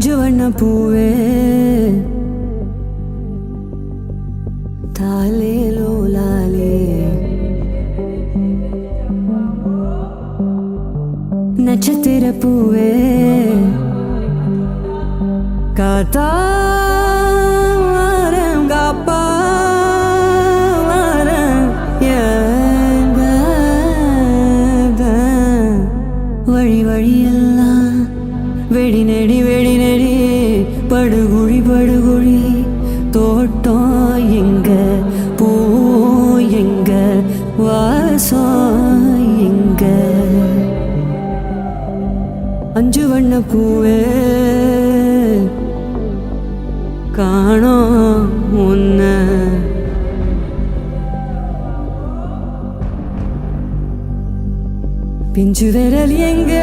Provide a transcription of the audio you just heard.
அஞ்சு வண்ண பூவே தாலே லோலாலே நட்சத்திர பூவே காத்தாரம் காப்பாரம் எங்க வழி வழியெல்லாம் வெடி நெடி படுகுழி படுகுழி தோட்டம் எங்க பூ எங்க வாசம் எங்க அஞ்சு வண்ண பூவே காணோம் உன்ன பிஞ்சு விரல் எங்க